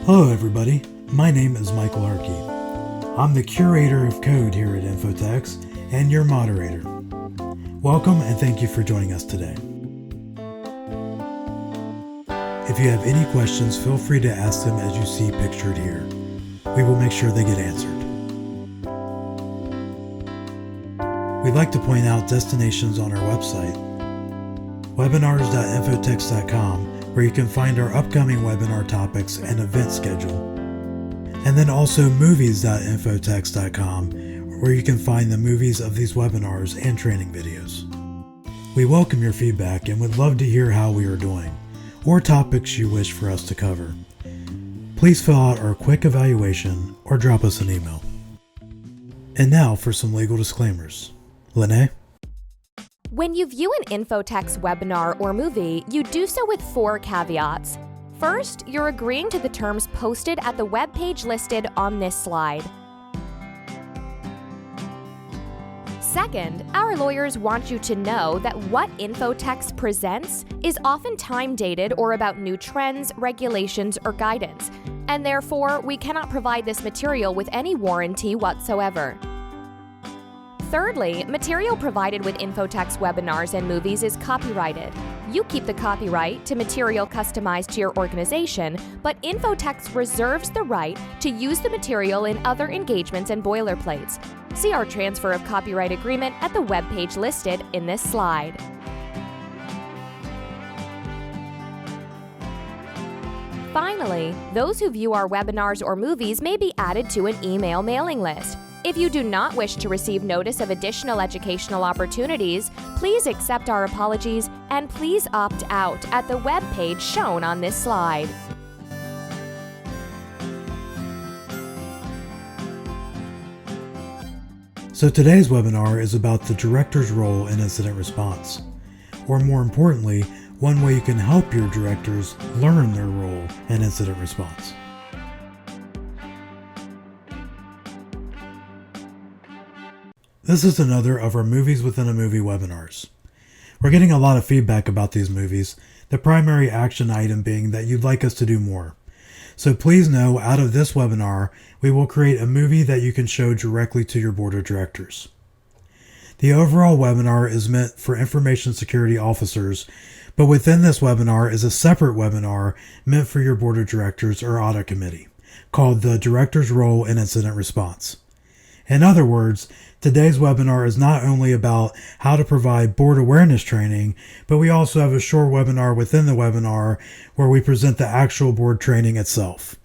Hello everybody, my name is Michael Harkey. I'm the curator of code here at InfoTex and your moderator. Welcome and thank you for joining us today. If you have any questions, feel free to ask them as you see pictured here. We will make sure they get answered. We'd like to point out destinations on our website, webinars.infotex.com, where you can find our upcoming webinar topics and event schedule. And then also movies.infotex.com, where you can find the movies of these webinars and training videos. We welcome your feedback and would love to hear how we are doing, or topics you wish for us to cover. Please fill out our quick evaluation or drop us an email. And now for some legal disclaimers. Lene? When you view an InfoTex webinar or movie, you do so with 4 caveats. First, you're agreeing to the terms posted at the web page listed on this slide. Second, our lawyers want you to know that what InfoTex presents is often time-dated or about new trends, regulations, or guidance, and therefore we cannot provide this material with any warranty whatsoever. Thirdly, material provided with InfoTex webinars and movies is copyrighted. You keep the copyright to material customized to your organization, but InfoTex reserves the right to use the material in other engagements and boilerplates. See our transfer of copyright agreement at the webpage listed in this slide. Finally, those who view our webinars or movies may be added to an email mailing list. If you do not wish to receive notice of additional educational opportunities, please accept our apologies and please opt out at the web page shown on this slide. So today's webinar is about the director's role in incident response, or more importantly, one way you can help your directors learn their role in incident response. This is another of our Movies Within a Movie webinars. We're getting a lot of feedback about these movies, the primary action item being that you'd like us to do more. So please know, out of this webinar, we will create a movie that you can show directly to your board of directors. The overall webinar is meant for information security officers, but within this webinar is a separate webinar meant for your board of directors or audit committee, called the Director's Role in Incident Response. In other words, today's webinar is not only about how to provide board awareness training, but we also have a short webinar within the webinar where we present the actual board training itself.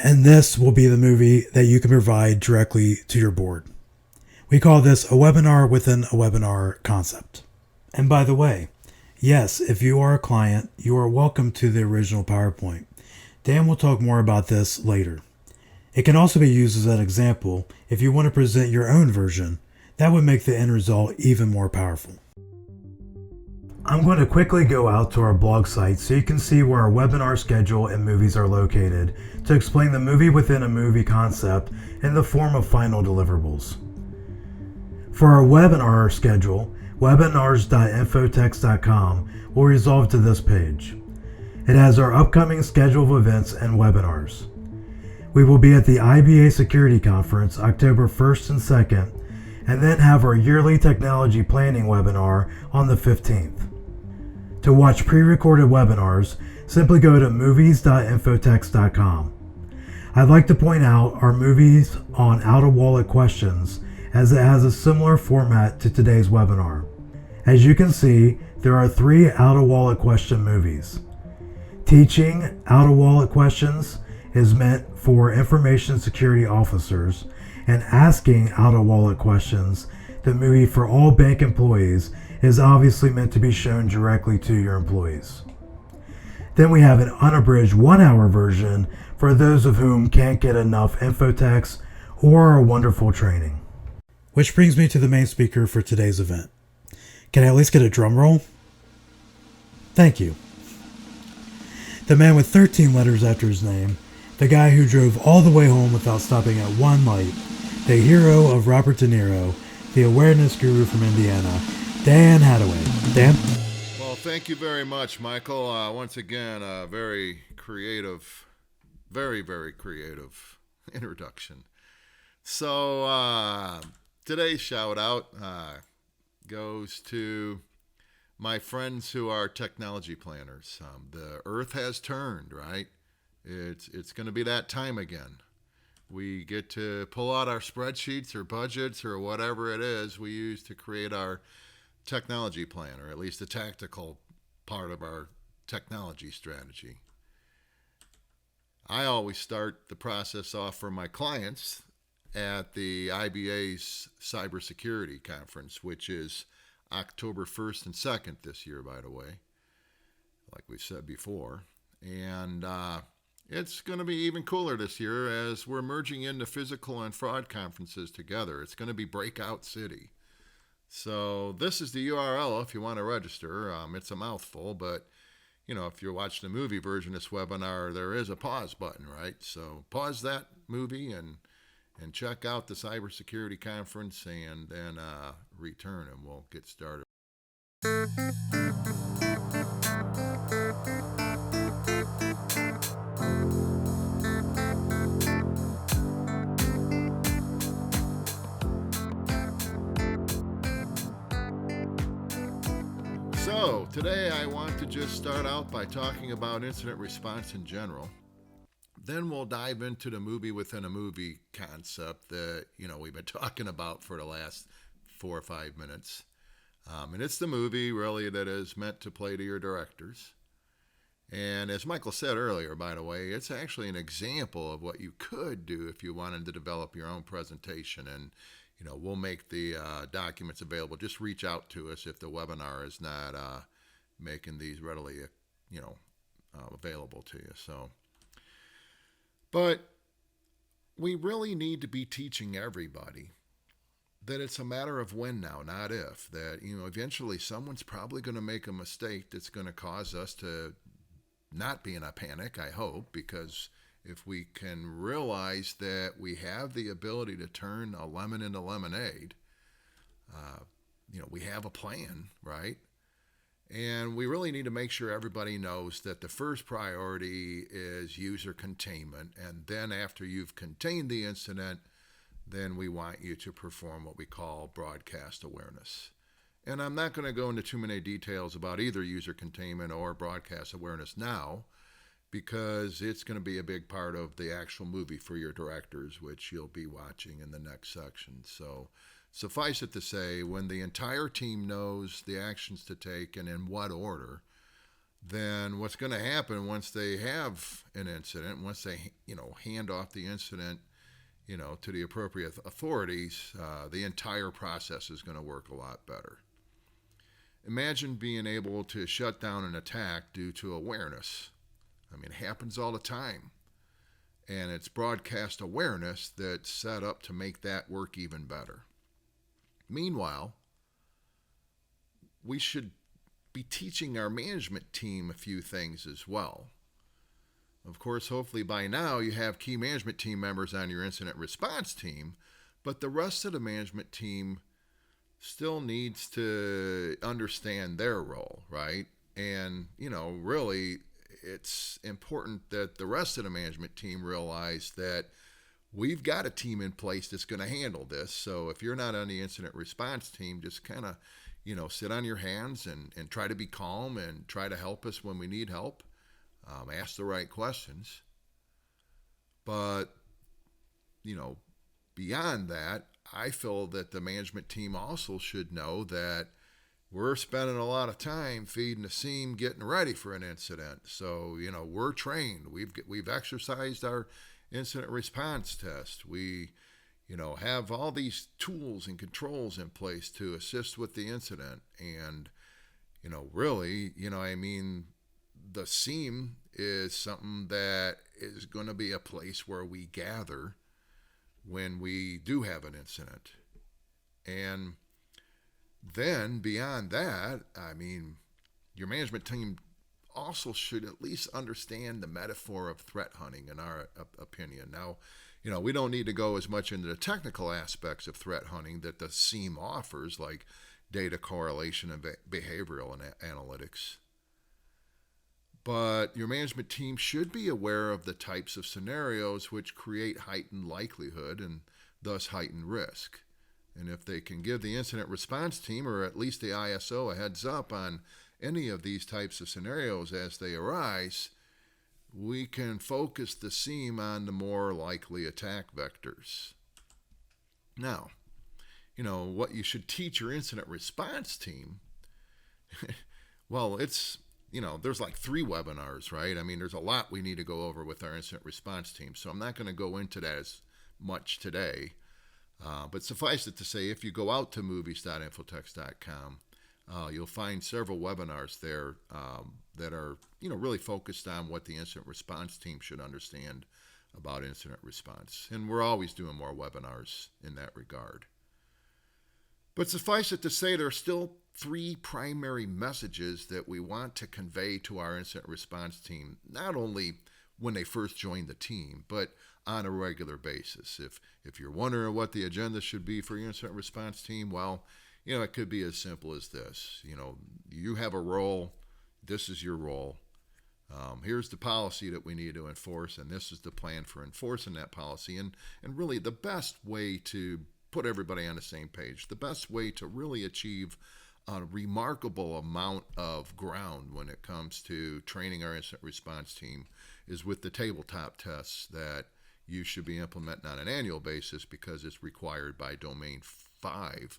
And this will be the movie that you can provide directly to your board. We call this a webinar within a webinar concept. And by the way, yes, if you are a client, you are welcome to the original PowerPoint. Dan will talk more about this later. It can also be used as an example if you want to present your own version. That would make the end result even more powerful. I'm going to quickly go out to our blog site so you can see where our webinar schedule and movies are located to explain the movie within a movie concept in the form of final deliverables. For our webinar schedule, webinars.infotex.com will resolve to this page. It has our upcoming schedule of events and webinars. We will be at the IBA Security Conference October 1st and 2nd, and then have our yearly technology planning webinar on the 15th. To watch pre-recorded webinars, simply go to movies.infotex.com. I'd like to point out our movies on out-of-wallet questions, as it has a similar format to today's webinar. As you can see, there are 3 out-of-wallet question movies. Teaching out-of-wallet questions is meant for information security officers, and asking out-of-wallet questions, the movie for all bank employees, is obviously meant to be shown directly to your employees. Then we have an unabridged 1-hour version for those of whom can't get enough InfoTex or our wonderful training. Which brings me to the main speaker for today's event. Can I at least get a drum roll? Thank you. The man with 13 letters after his name, the guy who drove all the way home without stopping at one light, the hero of Robert De Niro, the awareness guru from Indiana, Dan Hadaway. Dan? Well, thank you very much, Michael. Once again, a very creative Very, very creative introduction. So today's shout out goes to my friends who are technology planners. The earth has turned, right? It's going to be that time again. We get to pull out our spreadsheets or budgets or whatever it is we use to create our technology plan, or at least the tactical part of our technology strategy. I always start the process off for my clients at the IBA's cybersecurity conference, which is October 1st and 2nd this year, by the way, like we said before. And it's going to be even cooler this year as we're merging into physical and fraud conferences together. It's going to be Breakout City. So this is the URL if you want to register. It's a mouthful, but if you're watching the movie version of this webinar, there is a pause button, right? So pause that movie and check out the cybersecurity conference, and then return, and we'll get started. So today I want to just start out by talking about incident response in general. Then we'll dive into the movie within a movie concept that, we've been talking about for the last 4 or 5 minutes. And it's the movie, really, that is meant to play to your directors. And as Michael said earlier, by the way, it's actually an example of what you could do if you wanted to develop your own presentation. And, we'll make the documents available. Just reach out to us if the webinar is not making these readily, available to you. But we really need to be teaching everybody that it's a matter of when now, not if. That, eventually someone's probably going to make a mistake that's going to cause us to not be in a panic, I hope, because if we can realize that we have the ability to turn a lemon into lemonade, we have a plan, right? And we really need to make sure everybody knows that the first priority is user containment. And then after you've contained the incident, then we want you to perform what we call broadcast awareness. And I'm not going to go into too many details about either user containment or broadcast awareness now, because it's going to be a big part of the actual movie for your directors, which you'll be watching in the next section. So suffice it to say, when the entire team knows the actions to take and in what order, then what's going to happen once they have an incident, once they hand off the incident to the appropriate authorities, the entire process is going to work a lot better. Imagine being able to shut down an attack due to awareness. It happens all the time. And it's broadcast awareness that's set up to make that work even better. Meanwhile, we should be teaching our management team a few things as well. Of course, hopefully by now you have key management team members on your incident response team, but the rest of the management team still needs to understand their role, right? And, really, it's important that the rest of the management team realize that we've got a team in place that's going to handle this. So if you're not on the incident response team, just kind of, sit on your hands and try to be calm and try to help us when we need help. Ask the right questions. But, beyond that, I feel that the management team also should know that we're spending a lot of time feeding the SIEM, getting ready for an incident. So, we're trained. We've exercised our incident response test. We, have all these tools and controls in place to assist with the incident. And, really, the SIEM is something that is going to be a place where we gather when we do have an incident. And then beyond that, your management team also should at least understand the metaphor of threat hunting, in our opinion. Now, we don't need to go as much into the technical aspects of threat hunting that the SIEM offers, like data correlation and behavioral analytics. But your management team should be aware of the types of scenarios which create heightened likelihood and thus heightened risk. And if they can give the incident response team, or at least the ISO, a heads up on any of these types of scenarios as they arise, we can focus the SIEM on the more likely attack vectors. Now, what you should teach your incident response team, well, it's, there's like 3 webinars, right? I mean, there's a lot we need to go over with our incident response team, so I'm not going to go into that as much today. But suffice it to say, if you go out to movies.infotex.com, you'll find several webinars there that are, really focused on what the incident response team should understand about incident response. And we're always doing more webinars in that regard. But suffice it to say, there are still 3 primary messages that we want to convey to our incident response team, not only when they first join the team, but on a regular basis. If you're wondering what the agenda should be for your incident response team, well, it could be as simple as this. You have a role. This is your role. Here's the policy that we need to enforce, and this is the plan for enforcing that policy. And really, the best way to put everybody on the same page, the best way to really achieve a remarkable amount of ground when it comes to training our incident response team is with the tabletop tests that you should be implementing on an annual basis, because it's required by Domain 5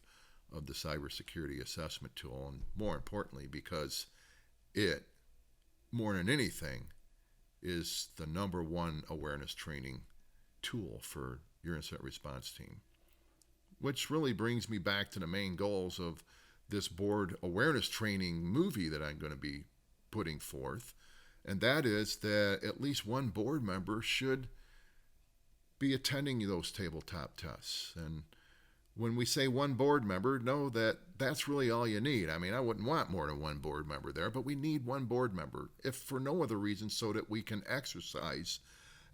of the Cybersecurity Assessment Tool, and more importantly, because it, more than anything, is the number 1 awareness training tool for your incident response team. Which really brings me back to the main goals of this board awareness training movie that I'm going to be putting forth, and that is that at least one board member should be attending those tabletop tests. And when we say one board member, know that that's really all you need. I mean, I wouldn't want more than one board member there, but we need one board member, if for no other reason, so that we can exercise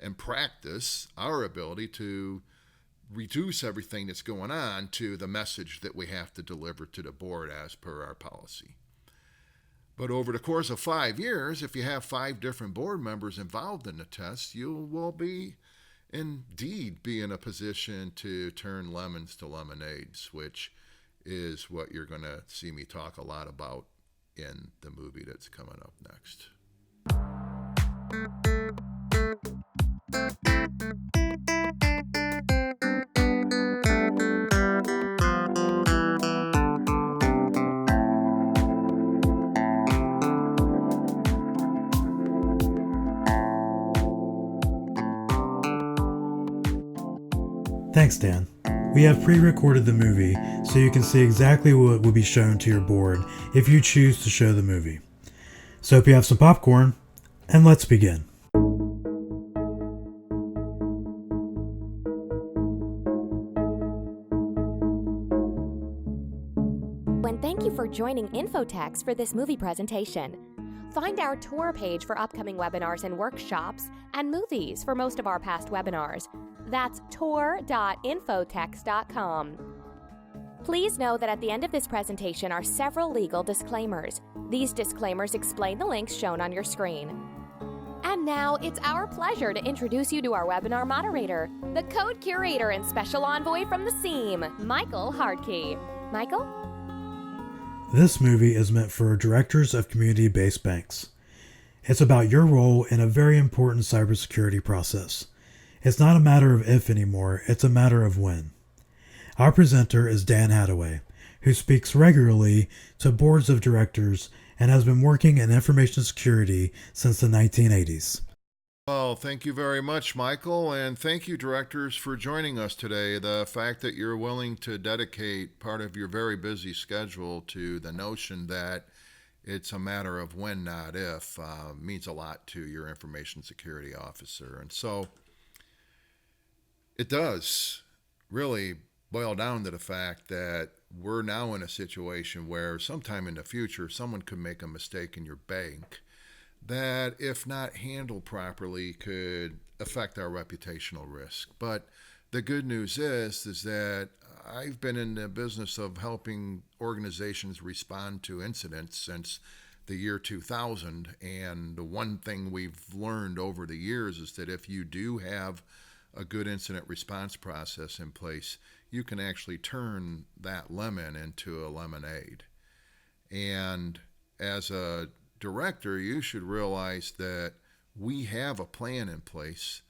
and practice our ability to reduce everything that's going on to the message that we have to deliver to the board as per our policy. But over the course of 5 years, if you have 5 different board members involved in the test, you will be indeed be in a position to turn lemons to lemonades, which is what you're going to see me talk a lot about in the movie that's coming up next. Thanks, Dan. We have pre-recorded the movie so you can see exactly what will be shown to your board if you choose to show the movie. So hope you have some popcorn, and let's begin. And thank you for joining Infotex for this movie presentation. Find our tour page for upcoming webinars and workshops, and movies for most of our past webinars. That's tour.infotex.com. Please know that at the end of this presentation are several legal disclaimers. These disclaimers explain the links shown on your screen. And now it's our pleasure to introduce you to our webinar moderator, the code curator and special envoy from the SIEM, Michael Hardkey. Michael? This movie is meant for directors of community-based banks. It's about your role in a very important cybersecurity process. It's not a matter of if anymore, it's a matter of when. Our presenter is Dan Hadaway, who speaks regularly to boards of directors and has been working in information security since the 1980s. Well, thank you very much, Michael, and thank you, directors, for joining us today. The fact that you're willing to dedicate part of your very busy schedule to the notion that it's a matter of when, not if, means a lot to your information security officer. And so it does really boil down to the fact that we're now in a situation where sometime in the future, someone could make a mistake in your bank that, if not handled properly, could affect our reputational risk. But the good news is that I've been in the business of helping organizations respond to incidents since the year 2000. And the one thing we've learned over the years is that if you do have a good incident response process in place, you can actually turn that lemon into a lemonade. And as a director, you should realize that we have a plan in place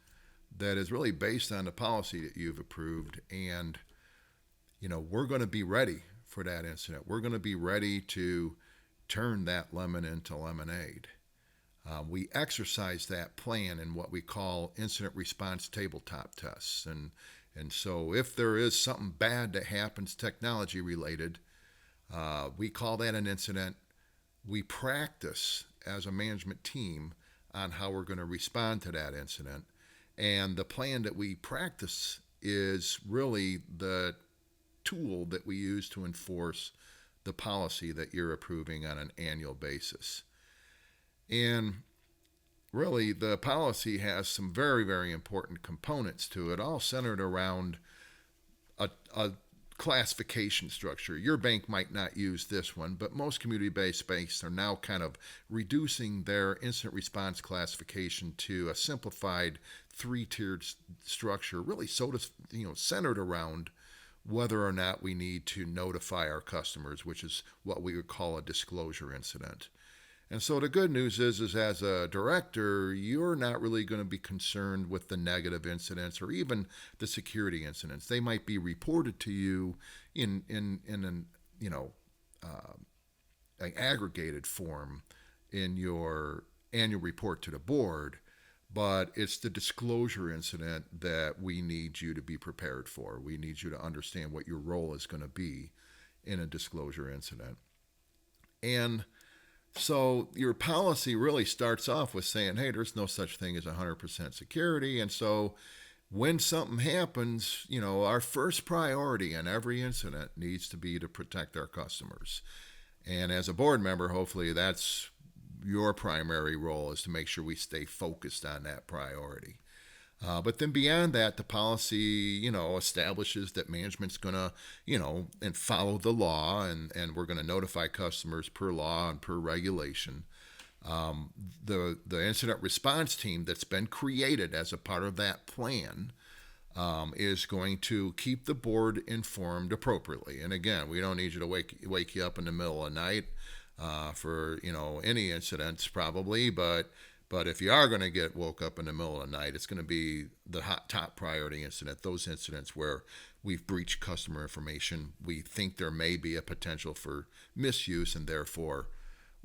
that is really based on the policy that you've approved. And, we're going to be ready for that incident. We're going to be ready to turn that lemon into lemonade. We exercise that plan in what we call incident response tabletop tests. And so if there is something bad that happens technology related, we call that an incident. We practice as a management team on how we're going to respond to that incident. And the plan that we practice is really the tool that we use to enforce the policy that you're approving on an annual basis. And really, the policy has some very, very important components to it, all centered around a classification structure. Your bank might not use this one, but most community-based banks are now kind of reducing their incident response classification to a simplified three-tiered structure, really centered around whether or not we need to notify our customers, which is what we would call a disclosure incident. And so the good news is as a director, you're not really going to be concerned with the negative incidents or even the security incidents. They might be reported to you in an aggregated form in your annual report to the board, but it's the disclosure incident that we need you to be prepared for. We need you to understand what your role is going to be in a disclosure incident. And so your policy really starts off with saying, hey, there's no such thing as 100% security. And so when something happens, our first priority in every incident needs to be to protect our customers. And as a board member, hopefully that's your primary role, is to make sure we stay focused on that priority. But then beyond that, the policy, establishes that management's going to, and follow the law, and we're going to notify customers per law and per regulation. The incident response team that's been created as a part of that plan is going to keep the board informed appropriately. And again, we don't need you to wake you up in the middle of the night for any incidents probably, but if you are going to get woke up in the middle of the night, it's going to be the top priority incident, those incidents where we've breached customer information. We think there may be a potential for misuse, and therefore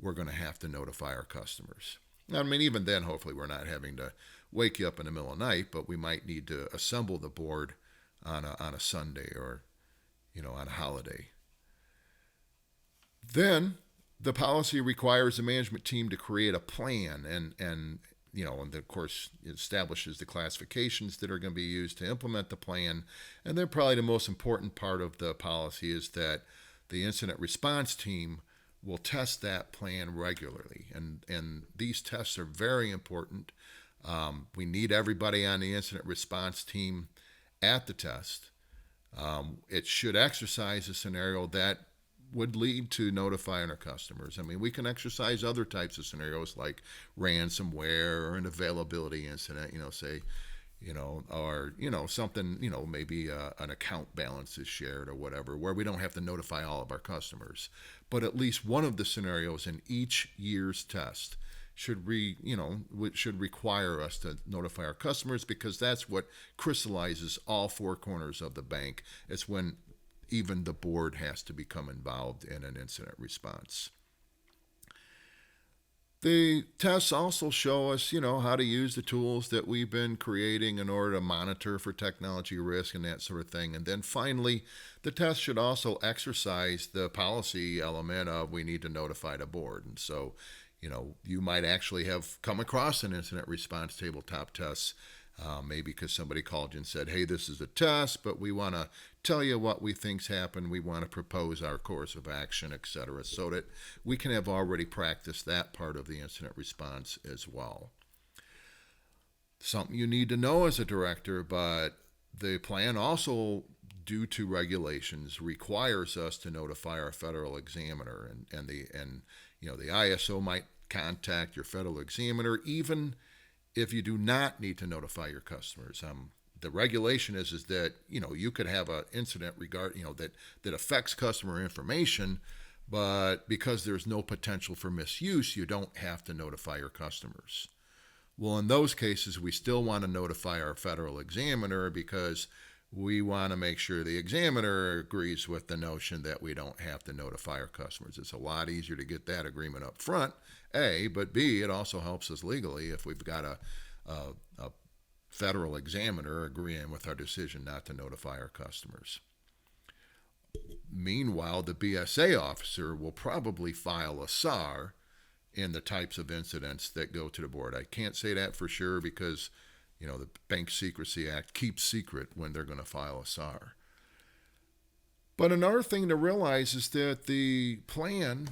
we're going to have to notify our customers. I mean, even then, hopefully we're not having to wake you up in the middle of the night, but we might need to assemble the board on a Sunday or, on a holiday. Then the policy requires the management team to create a plan and of course it establishes the classifications that are going to be used to implement the plan. And then probably the most important part of the policy is that the incident response team will test that plan regularly. And these tests are very important. We need everybody on the incident response team at the test. It should exercise a scenario that would lead to notifying our customers. I mean, we can exercise other types of scenarios like ransomware or an availability incident, or, something, maybe an account balance is shared or whatever, where we don't have to notify all of our customers. But at least one of the scenarios in each year's test should require us to notify our customers, because that's what crystallizes all four corners of the bank. It's when even the board has to become involved in an incident response. The tests also show us, how to use the tools that we've been creating in order to monitor for technology risk and that sort of thing. And then finally, the test should also exercise the policy element of we need to notify the board. And so, you might actually have come across an incident response tabletop test, maybe because somebody called you and said, hey, this is a test, but we want to tell you what we think's happened. We want to propose our course of action, etc., so that we can have already practiced that part of the incident response as well. Something you need to know as a director, but the plan also due to regulations, requires us to notify our federal examiner, and the ISO might contact your federal examiner even if you do not need to notify your customers. The regulation is that you could have an incident that affects customer information, but because there's no potential for misuse, you don't have to notify your customers. Well, in those cases, we still want to notify our federal examiner because we want to make sure the examiner agrees with the notion that we don't have to notify our customers. It's a lot easier to get that agreement up front, A, but B, it also helps us legally if we've got a federal examiner agreeing with our decision not to notify our customers. Meanwhile, the BSA officer will probably file a SAR in the types of incidents that go to the board. I can't say that for sure because, the Bank Secrecy Act keeps secret when they're going to file a SAR. But another thing to realize is that the plan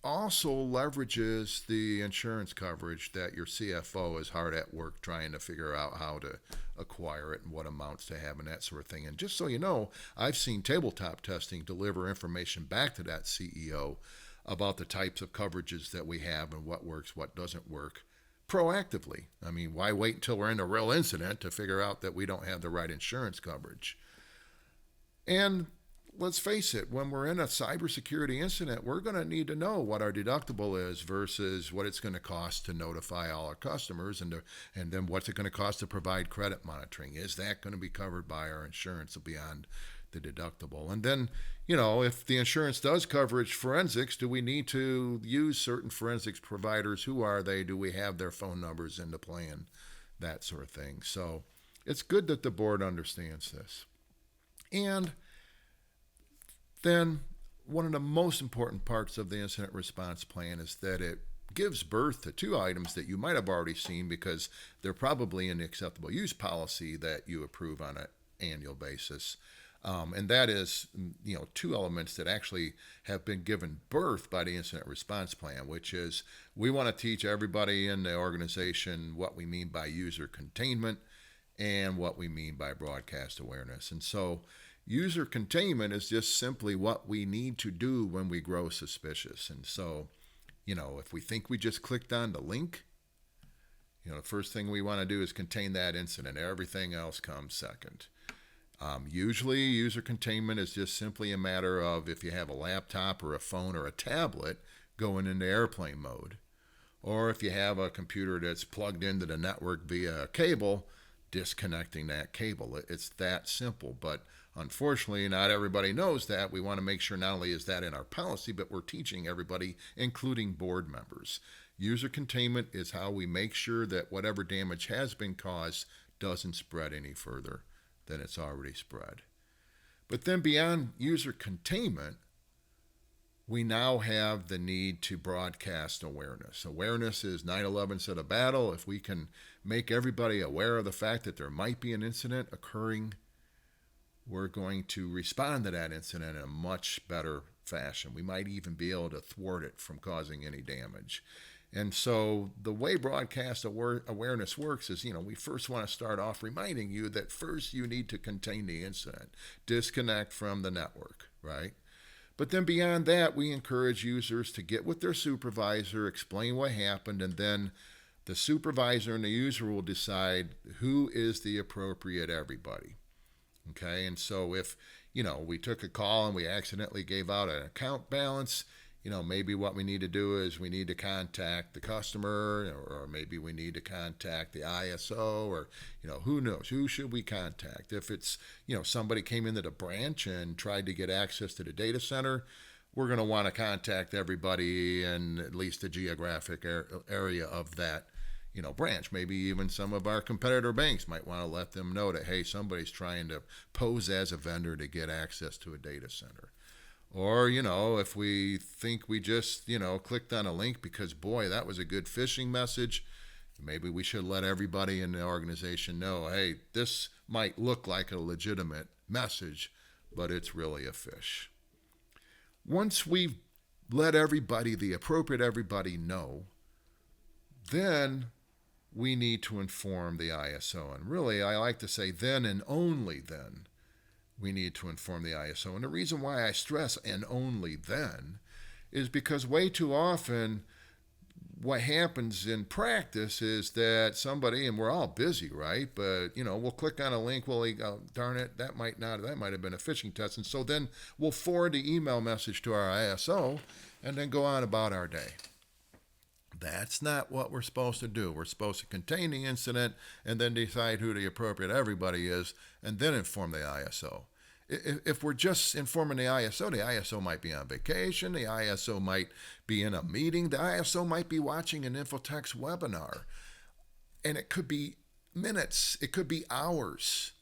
also leverages the insurance coverage that your CFO is hard at work trying to figure out how to acquire it and what amounts to have and that sort of thing. And just so you know, I've seen tabletop testing deliver information back to that CEO about the types of coverages that we have and what works, what doesn't work, proactively. I mean, why wait until we're in a real incident to figure out that we don't have the right insurance coverage? And let's face it, when we're in a cybersecurity incident, we're going to need to know what our deductible is versus what it's going to cost to notify all our customers, and then what's it going to cost to provide credit monitoring. Is that going to be covered by our insurance beyond the deductible? And then, if the insurance does coverage forensics, do we need to use certain forensics providers? Who are they? Do we have their phone numbers in the plan? That sort of thing. So it's good that the board understands this. And then one of the most important parts of the incident response plan is that it gives birth to two items that you might have already seen because they're probably in the acceptable use policy that you approve on an annual basis. And that is, two elements that actually have been given birth by the incident response plan, which is we want to teach everybody in the organization what we mean by user containment and what we mean by broadcast awareness. And so user containment is just simply what we need to do when we grow suspicious. And so, if we think we just clicked on the link, the first thing we want to do is contain that incident. Everything else comes second. Usually, user containment is just simply a matter of if you have a laptop or a phone or a tablet going into airplane mode, or if you have a computer that's plugged into the network via a cable, disconnecting that cable. It's that simple, but unfortunately, not everybody knows that. We want to make sure not only is that in our policy, but we're teaching everybody, including board members. User containment is how we make sure that whatever damage has been caused doesn't spread any further than it's already spread. But then beyond user containment, we now have the need to broadcast awareness. Awareness is 9/11 said a battle. If we can make everybody aware of the fact that there might be an incident occurring, we're going to respond to that incident in a much better fashion. We might even be able to thwart it from causing any damage. And so the way broadcast awareness works is, we first want to start off reminding you that first you need to contain the incident, disconnect from the network, right? But then beyond that, we encourage users to get with their supervisor, explain what happened, and then the supervisor and the user will decide who is the appropriate everybody. Okay, and so if, we took a call and we accidentally gave out an account balance, maybe what we need to do is we need to contact the customer, or maybe we need to contact the ISO, or, who knows? Who should we contact? If it's, somebody came into the branch and tried to get access to the data center, we're going to want to contact everybody in at least the geographic area of that, branch. Maybe even some of our competitor banks might want to let them know that, hey, somebody's trying to pose as a vendor to get access to a data center. Or, if we think we just, clicked on a link because, boy, that was a good phishing message, maybe we should let everybody in the organization know, hey, this might look like a legitimate message, but it's really a phish. Once we've let everybody, the appropriate everybody, know, then we need to inform the ISO. And really, I like to say then and only then we need to inform the ISO. And the reason why I stress and only then is because way too often what happens in practice is that somebody, and we're all busy, right? But, we'll click on a link, well, darn it, that might have been a phishing test. And so then we'll forward the email message to our ISO and then go on about our day. That's not what we're supposed to do. We're supposed to contain the incident and then decide who the appropriate everybody is and then inform the ISO. If we're just informing the ISO might be on vacation, the ISO might be in a meeting, the ISO might be watching an InfoTex webinar, and it could be minutes, it could be hours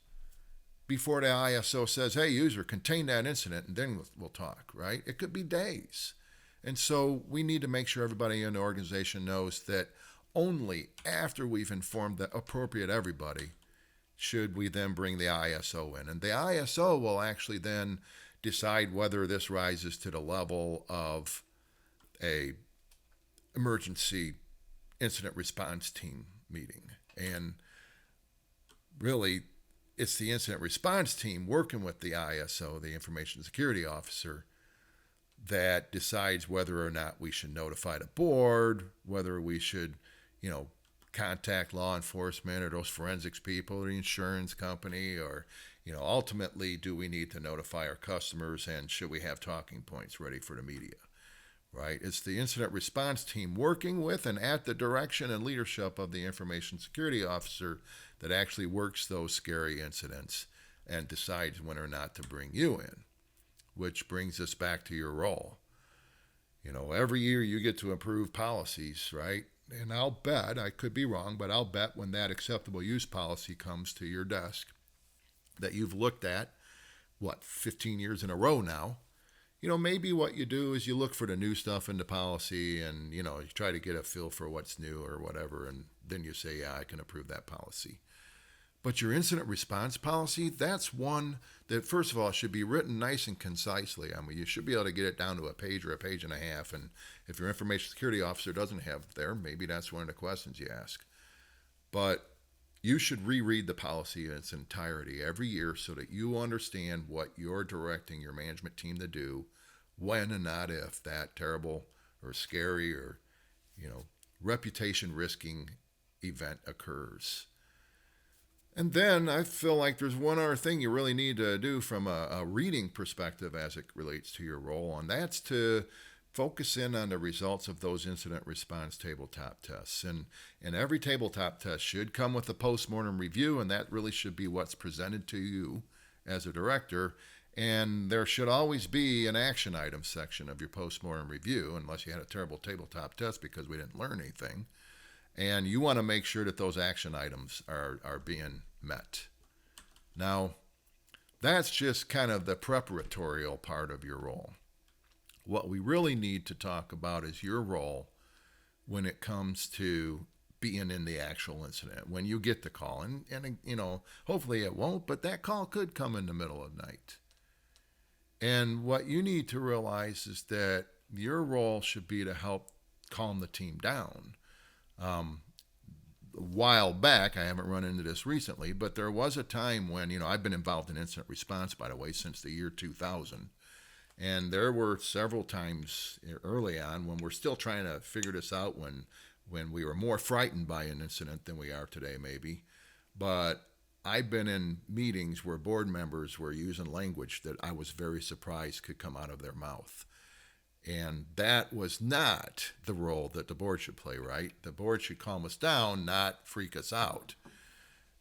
before the ISO says, hey, user, contain that incident, and then we'll talk, right? It could be days. And so we need to make sure everybody in the organization knows that only after we've informed the appropriate everybody should we then bring the ISO in. And the ISO will actually then decide whether this rises to the level of a emergency incident response team meeting. And really, it's the incident response team working with the ISO, the information security officer, that decides whether or not we should notify the board, whether we should, contact law enforcement or those forensics people or the insurance company, or, ultimately, do we need to notify our customers, and should we have talking points ready for the media, right? It's the incident response team working with and at the direction and leadership of the information security officer that actually works those scary incidents and decides when or not to bring you in, which brings us back to your role. Every year you get to improve policies, right? And I'll bet, I could be wrong, but I'll bet when that acceptable use policy comes to your desk that you've looked at, 15 years in a row now, maybe what you do is you look for the new stuff in the policy and, you try to get a feel for what's new or whatever, and then you say, yeah, I can approve that policy. But your incident response policy, that's one that, first of all, should be written nice and concisely. You should be able to get it down to a page or a page and a half. And if your information security officer doesn't have it there, maybe that's one of the questions you ask. But you should reread the policy in its entirety every year so that you understand what you're directing your management team to do when and not if that terrible or scary or, reputation risking event occurs. And then I feel like there's one other thing you really need to do from a reading perspective as it relates to your role, and that's to focus in on the results of those incident response tabletop tests. And every tabletop test should come with a postmortem review, and that really should be what's presented to you as a director. And there should always be an action item section of your postmortem review, unless you had a terrible tabletop test because we didn't learn anything. And you want to make sure that those action items are being met. Now, that's just kind of the preparatorial part of your role. What we really need to talk about is your role when it comes to being in the actual incident, when you get the call. And hopefully it won't, but that call could come in the middle of the night. And what you need to realize is that your role should be to help calm the team down. A while back, I haven't run into this recently, but there was a time when, I've been involved in incident response, by the way, since the year 2000. And there were several times early on when we're still trying to figure this out, when we were more frightened by an incident than we are today, maybe. But I've been in meetings where board members were using language that I was very surprised could come out of their mouth. And that was not the role that the board should play, right? The board should calm us down, not freak us out.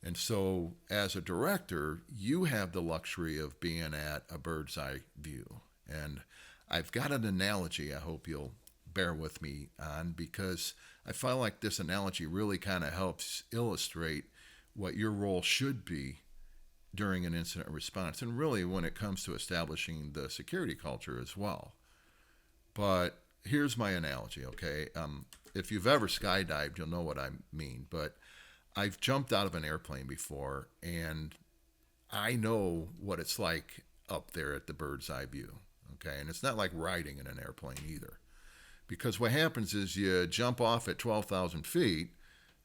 And so as a director, you have the luxury of being at a bird's eye view. And I've got an analogy I hope you'll bear with me on, because I feel like this analogy really kind of helps illustrate what your role should be during an incident response, and really when it comes to establishing the security culture as well. But here's my analogy, okay? If you've ever skydived, you'll know what I mean. But I've jumped out of an airplane before, and I know what it's like up there at the bird's eye view, okay? And it's not like riding in an airplane either. Because what happens is you jump off at 12,000 feet.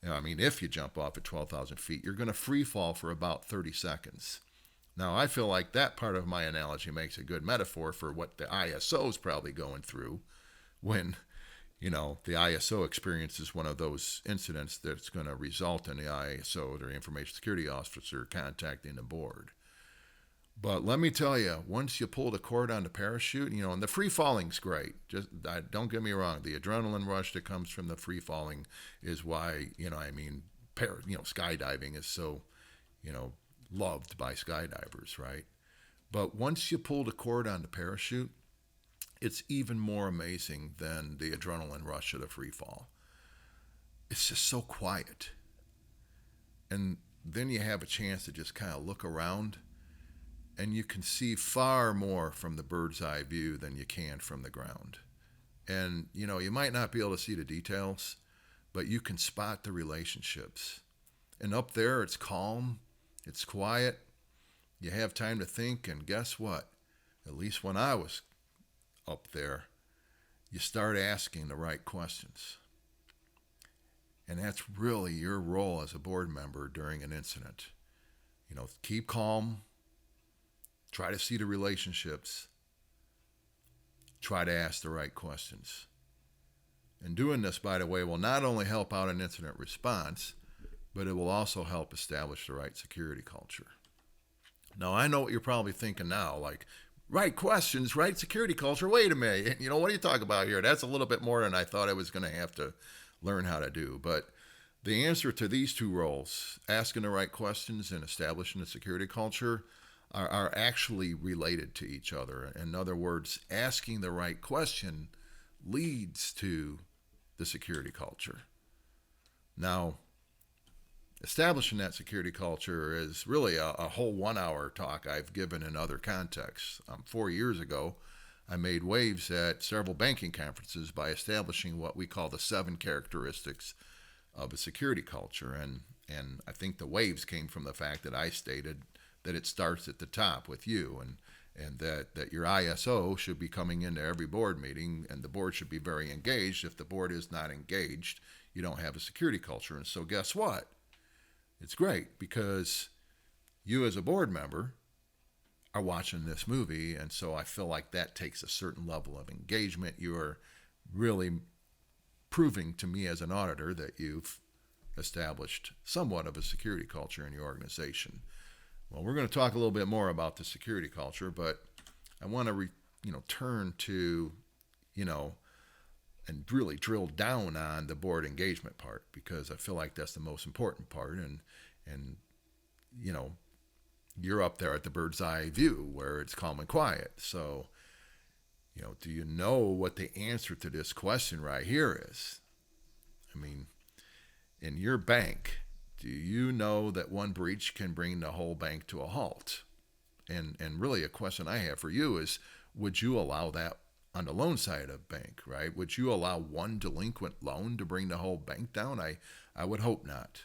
If you jump off at 12,000 feet, you're going to free fall for about 30 seconds. Now, I feel like that part of my analogy makes a good metaphor for what the ISO is probably going through when, the ISO experiences one of those incidents that's going to result in the ISO, or Information Security Officer, contacting the board. But let me tell you, once you pull the cord on the parachute, and the free falling's great. Don't get me wrong. The adrenaline rush that comes from the free falling is why, skydiving is so, loved by skydivers, right? But once you pull the cord on the parachute, it's even more amazing than the adrenaline rush of the free fall. It's just so quiet. And then you have a chance to just kind of look around, and you can see far more from the bird's eye view than you can from the ground. And, you might not be able to see the details, but you can spot the relationships. And up there, it's calm, it's quiet, you have time to think, and guess what? At least when I was up there, you start asking the right questions. And that's really your role as a board member during an incident. Keep calm, try to see the relationships, try to ask the right questions. And doing this, by the way, will not only help out an incident response, but it will also help establish the right security culture. Now, I know what you're probably thinking now, like, right questions, right security culture, wait a minute, what are you talking about here? That's a little bit more than I thought I was going to have to learn how to do. But the answer to these two roles, asking the right questions and establishing the security culture, are actually related to each other. In other words, asking the right question leads to the security culture. Now, establishing that security culture is really a whole 1 hour talk I've given in other contexts. 4 years ago, I made waves at several banking conferences by establishing what we call the 7 characteristics of a security culture. And I think the waves came from the fact that I stated that it starts at the top with you, and that your ISO should be coming into every board meeting, and the board should be very engaged. If the board is not engaged, you don't have a security culture. And so guess what? It's great because you as a board member are watching this movie, and so I feel like that takes a certain level of engagement. You're really proving to me as an auditor that you've established somewhat of a security culture in your organization. Well, we're going to talk a little bit more about the security culture, but I want to turn to, and really drill down on the board engagement part, because I feel like that's the most important part. And you're up there at the bird's eye view where it's calm and quiet. So, do you know what the answer to this question right here is? I mean, in your bank, do you know that one breach can bring the whole bank to a halt? And really a question I have for you is, would you allow that on the loan side of the bank, right? Would you allow one delinquent loan to bring the whole bank down? I would hope not.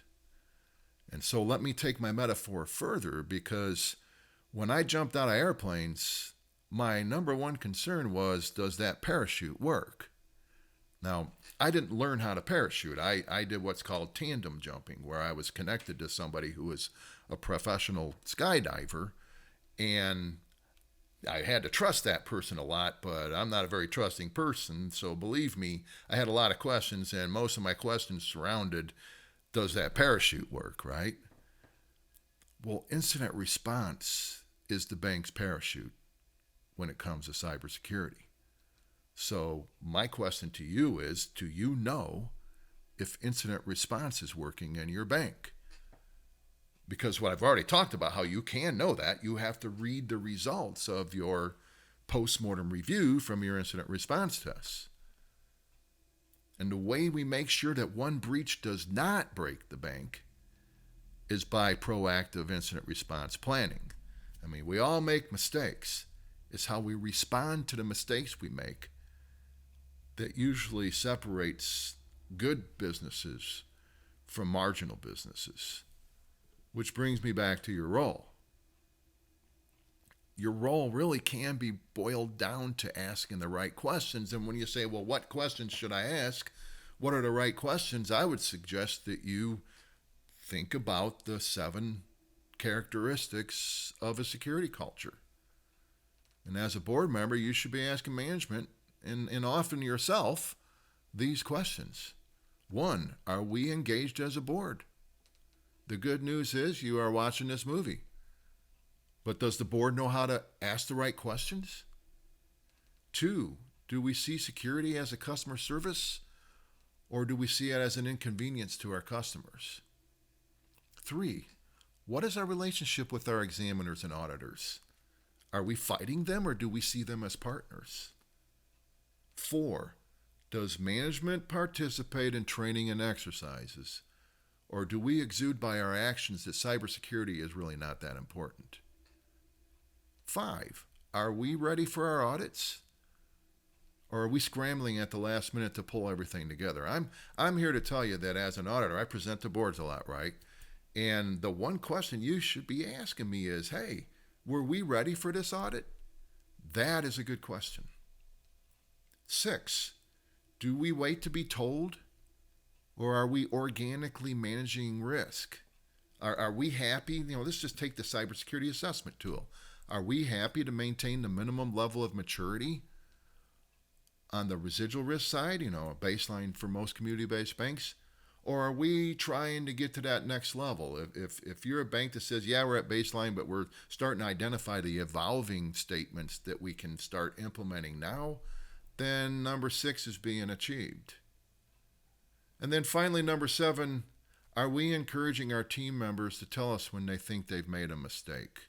And so let me take my metaphor further, because when I jumped out of airplanes, my number one concern was, does that parachute work? Now, I didn't learn how to parachute. I did what's called tandem jumping, where I was connected to somebody who was a professional skydiver, and I had to trust that person a lot, but I'm not a very trusting person. So believe me, I had a lot of questions, and most of my questions surrounded, does that parachute work, right? Well, incident response is the bank's parachute when it comes to cybersecurity. So my question to you is, do you know if incident response is working in your bank? Because what I've already talked about, how you can know that, you have to read the results of your post-mortem review from your incident response tests. And the way we make sure that one breach does not break the bank is by proactive incident response planning. I mean, we all make mistakes. It's how we respond to the mistakes we make that usually separates good businesses from marginal businesses. Which brings me back to your role. Your role really can be boiled down to asking the right questions. And when you say, well, what questions should I ask? What are the right questions? I would suggest that you think about the 7 characteristics of a security culture. And as a board member, you should be asking management and often yourself these questions. 1, are we engaged as a board? The good news is you are watching this movie. But does the board know how to ask the right questions? 2, do we see security as a customer service, or do we see it as an inconvenience to our customers? 3, what is our relationship with our examiners and auditors? Are we fighting them, or do we see them as partners? 4, does management participate in training and exercises, or do we exude by our actions that cybersecurity is really not that important? 5, are we ready for our audits? Or are we scrambling at the last minute to pull everything together? I'm here to tell you that as an auditor, I present to boards a lot, right? And the one question you should be asking me is, hey, were we ready for this audit? That is a good question. 6, do we wait to be told? Or are we organically managing risk? Are we happy? Let's just take the cybersecurity assessment tool. Are we happy to maintain the minimum level of maturity on the residual risk side, a baseline for most community-based banks? Or are we trying to get to that next level? If you're a bank that says, yeah, we're at baseline, but we're starting to identify the evolving statements that we can start implementing now, then number 6 is being achieved. And then finally, number 7, are we encouraging our team members to tell us when they think they've made a mistake?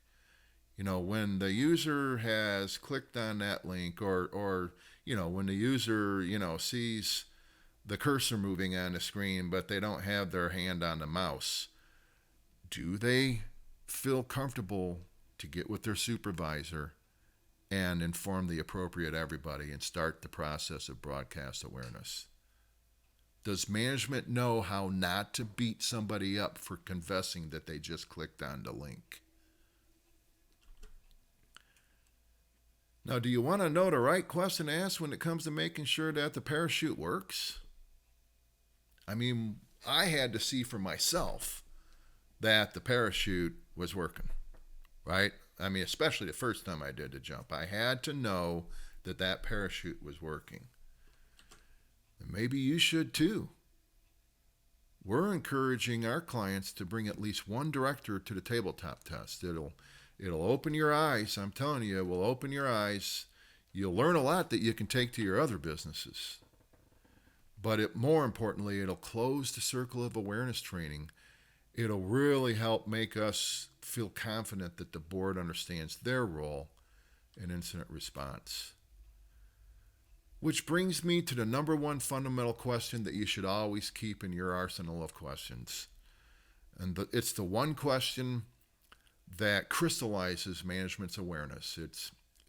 When the user has clicked on that link, or when the user, sees the cursor moving on the screen, but they don't have their hand on the mouse, do they feel comfortable to get with their supervisor and inform the appropriate everybody and start the process of broadcast awareness? Does management know how not to beat somebody up for confessing that they just clicked on the link? Now, do you want to know the right question to ask when it comes to making sure that the parachute works? I had to see for myself that the parachute was working, right? Especially the first time I did the jump. I had to know that parachute was working. And maybe you should too. We're encouraging our clients to bring at least one director to the tabletop test. It'll open your eyes. I'm telling you, it will open your eyes. You'll learn a lot that you can take to your other businesses. But more importantly, it'll close the circle of awareness training. It'll really help make us feel confident that the board understands their role in incident response. Which brings me to the number 1 fundamental question that you should always keep in your arsenal of questions. And it's the one question that crystallizes management's awareness.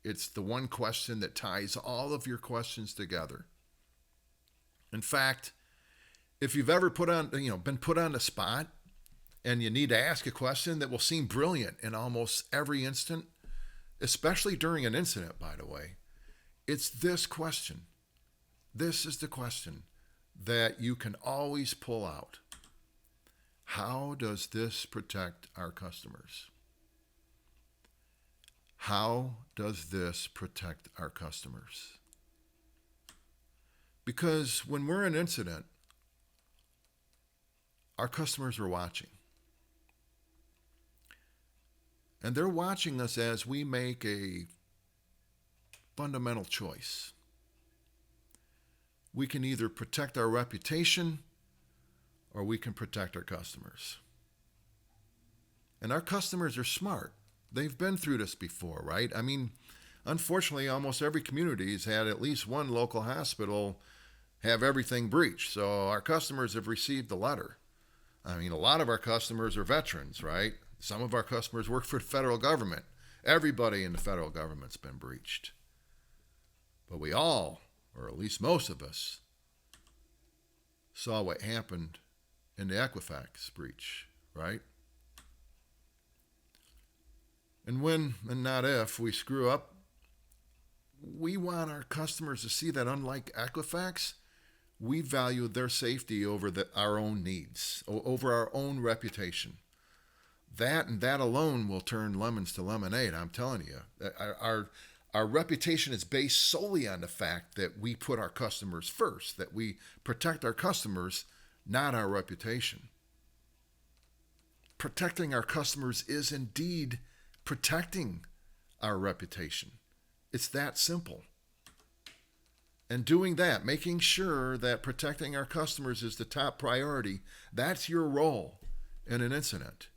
It's the one question that ties all of your questions together. In fact, if you've ever been put on the spot and you need to ask a question that will seem brilliant in almost every instant, especially during an incident, by the way, it's this question. This is the question that you can always pull out. How does this protect our customers? How does this protect our customers? Because when we're in an incident, our customers are watching. And they're watching us as we make a fundamental choice. We can either protect our reputation or we can protect our customers. And our customers are smart. They've been through this before, right? Unfortunately, almost every community has had at least one local hospital have everything breached. So our customers have received the letter. A lot of our customers are veterans, right? Some of our customers work for the federal government. Everybody in the federal government's been breached. But we all, or at least most of us, saw what happened in the EQUIFAX breach, right? And when, and not if, we screw up, we want our customers to see that unlike EQUIFAX, we value their safety over our own needs, over our own reputation. That and that alone will turn lemons to lemonade. I'm telling you, our reputation is based solely on the fact that we put our customers first, that we protect our customers, not our reputation. Protecting our customers is indeed protecting our reputation. It's that simple. And doing that, making sure that protecting our customers is the top priority, that's your role in an incident.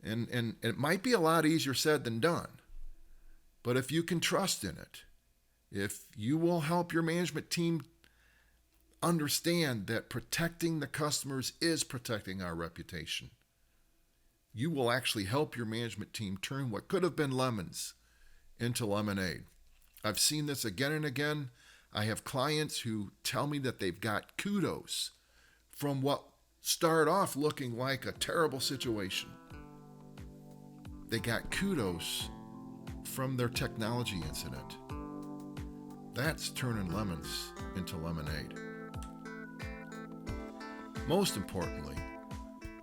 And it might be a lot easier said than done. But if you can trust in it, if you will help your management team understand that protecting the customers is protecting our reputation, you will actually help your management team turn what could have been lemons into lemonade. I've seen this again and again. I have clients who tell me that they've got kudos from what started off looking like a terrible situation. They got kudos from their technology incident. That's turning lemons into lemonade. Most importantly,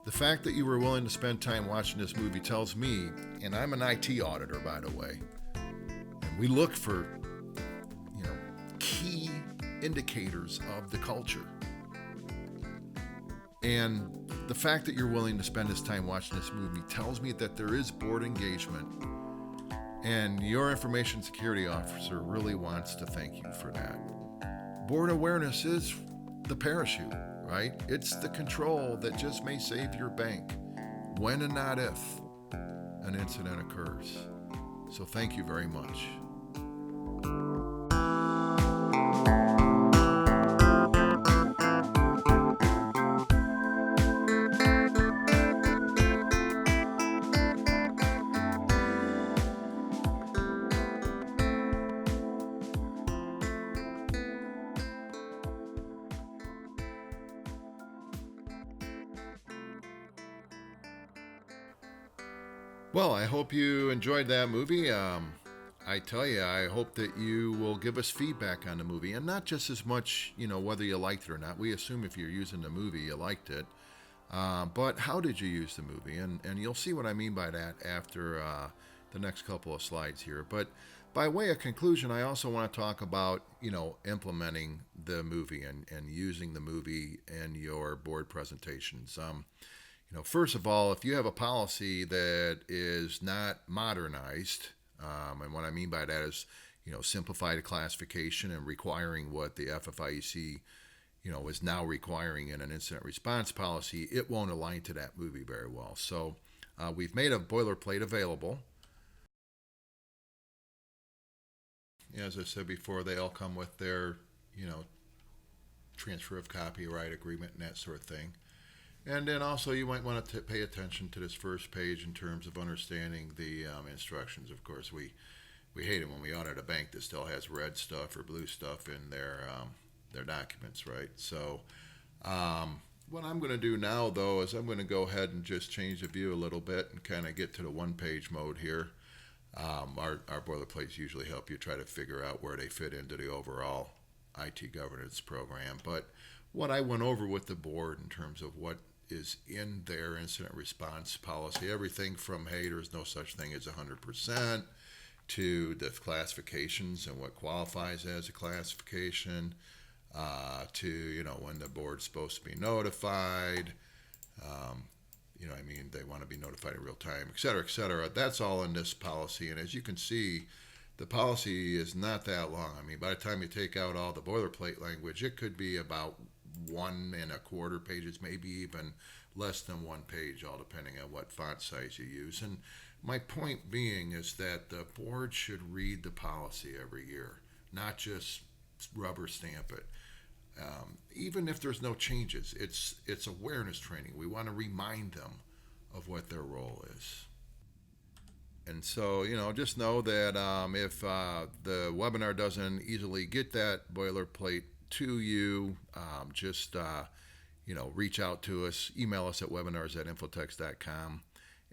the fact that you were willing to spend time watching this movie tells me, and I'm an IT auditor, by the way, and we look for, key indicators of the culture. And the fact that you're willing to spend this time watching this movie tells me that there is board engagement, and your information security officer really wants to thank you for that. Board awareness is the parachute, right? It's the control that just may save your bank when and not if an incident occurs. So thank you very much. Well, I hope you enjoyed that movie. I tell you, I hope that you will give us feedback on the movie, and not just as much, whether you liked it or not. We assume if you're using the movie, you liked it. But how did you use the movie? And you'll see what I mean by that after the next couple of slides here. But by way of conclusion, I also want to talk about, implementing the movie and using the movie in your board presentations. First of all, if you have a policy that is not modernized, and what I mean by that is, simplified classification and requiring what the FFIEC, is now requiring in an incident response policy, it won't align to that movie very well. So we've made a boilerplate available. As I said before, they all come with their, transfer of copyright agreement and that sort of thing. And then also you might want to pay attention to this first page in terms of understanding the instructions. Of course, we hate it when we audit a bank that still has red stuff or blue stuff in their documents, right? So what I'm going to do now, though, is I'm going to go ahead and just change the view a little bit and kind of get to the one-page mode here. Our boilerplates usually help you try to figure out where they fit into the overall IT governance program. But what I went over with the board in terms of what is in their incident response policy, everything from, hey, there's no such thing as 100%, to the classifications and what qualifies as a classification, to, when the board's supposed to be notified, they want to be notified in real time, et cetera, et cetera. That's all in this policy. And as you can see, the policy is not that long. By the time you take out all the boilerplate language, it could be about 1.25 pages, maybe even less than 1 page, all depending on what font size you use. And my point being is that the board should read the policy every year, not just rubber stamp it. Even if there's no changes, it's awareness training. We want to remind them of what their role is. And so, just know that if the webinar doesn't easily get that boilerplate to you, just reach out to us, email us at webinars@infotex.com,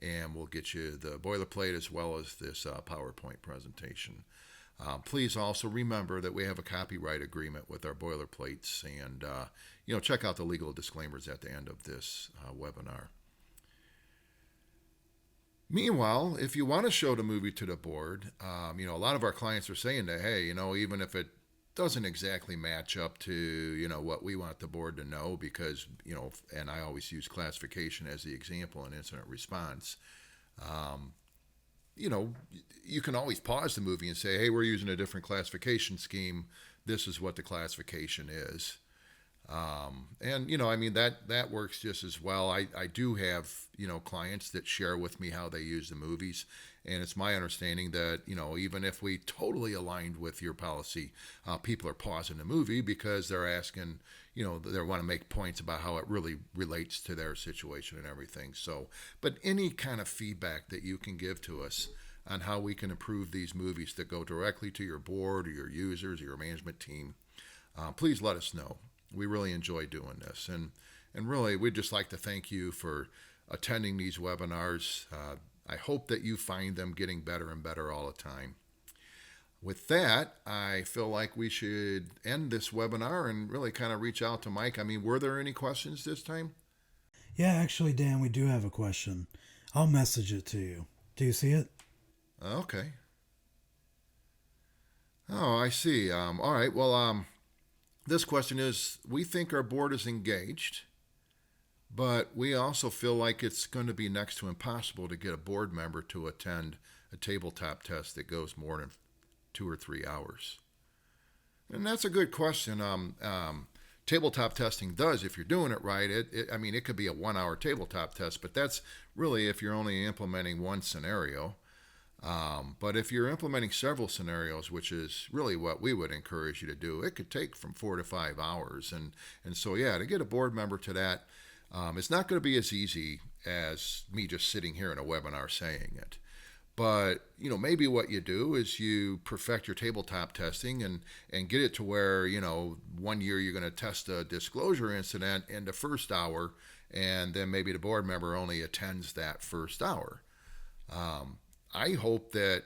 and we'll get you the boilerplate as well as this PowerPoint presentation. Please also remember that we have a copyright agreement with our boilerplates, and check out the legal disclaimers at the end of this webinar. Meanwhile, if you want to show the movie to the board, a lot of our clients are saying that, hey, even if it doesn't exactly match up to, what we want the board to know, because, and I always use classification as the example in incident response. You can always pause the movie and say, hey, we're using a different classification scheme. This is what the classification is. That works just as well. I do have, clients that share with me how they use the movies. And it's my understanding that, even if we totally aligned with your policy, people are pausing the movie because they're asking, they want to make points about how it really relates to their situation and everything. So, but any kind of feedback that you can give to us on how we can improve these movies that go directly to your board or your users or your management team, please let us know. We really enjoy doing this. And really, we'd just like to thank you for attending these webinars. I hope that you find them getting better and better all the time. With that, I feel like we should end this webinar and really kind of reach out to Mike. Were there any questions this time? Yeah, actually, Dan, we do have a question. I'll message it to you. Do you see it? Okay. Oh, I see. All right. Well, this question is, we think our board is engaged, but we also feel like it's going to be next to impossible to get a board member to attend a tabletop test that goes more than 2 or 3 hours. And that's a good question. Tabletop testing does, if you're doing it right, it could be a 1-hour tabletop test, but that's really if you're only implementing one scenario. But if you're implementing several scenarios, which is really what we would encourage you to do, it could take from 4 to 5 hours. And so, yeah, to get a board member to that, it's not going to be as easy as me just sitting here in a webinar saying it. But, maybe what you do is you perfect your tabletop testing and get it to where, 1 year you're going to test a disclosure incident in the first hour, and then maybe the board member only attends that first hour. I hope that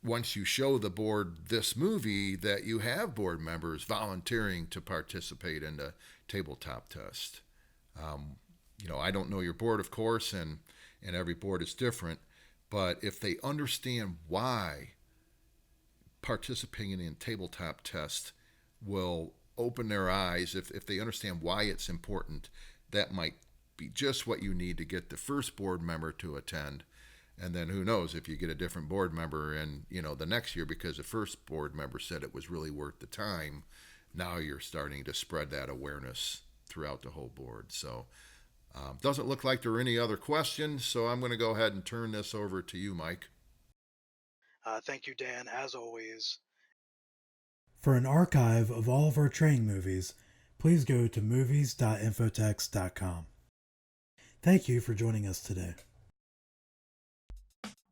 once you show the board this movie, that you have board members volunteering to participate in the tabletop test. I don't know your board, of course, and every board is different, but if they understand why participating in tabletop test will open their eyes, if they understand why it's important, that might be just what you need to get the first board member to attend. And then who knows if you get a different board member in, the next year because the first board member said it was really worth the time. Now you're starting to spread that awareness throughout the whole board. So doesn't look like there are any other questions. So I'm going to go ahead and turn this over to you, Mike. Thank you, Dan, as always. For an archive of all of our training movies, please go to movies.infotex.com. Thank you for joining us today.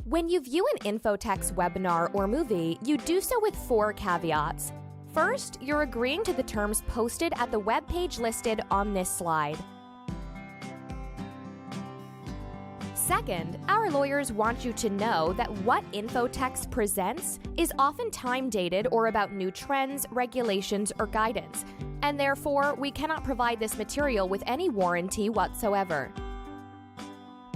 When you view an Infotex webinar or movie, you do so with 4 caveats. First, you're agreeing to the terms posted at the web page listed on this slide. Second, our lawyers want you to know that what Infotex presents is often time-dated or about new trends, regulations, or guidance, and therefore we cannot provide this material with any warranty whatsoever.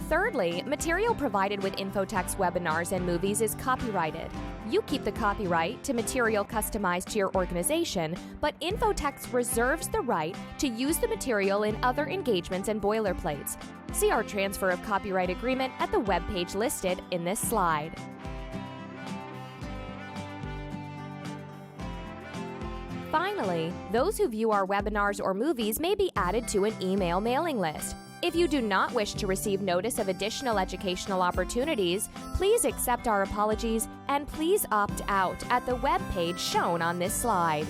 Thirdly, material provided with Infotex webinars and movies is copyrighted. You keep the copyright to material customized to your organization, but Infotex reserves the right to use the material in other engagements and boilerplates. See our transfer of copyright agreement at the webpage listed in this slide. Finally, those who view our webinars or movies may be added to an email mailing list. If you do not wish to receive notice of additional educational opportunities, please accept our apologies and please opt out at the web page shown on this slide.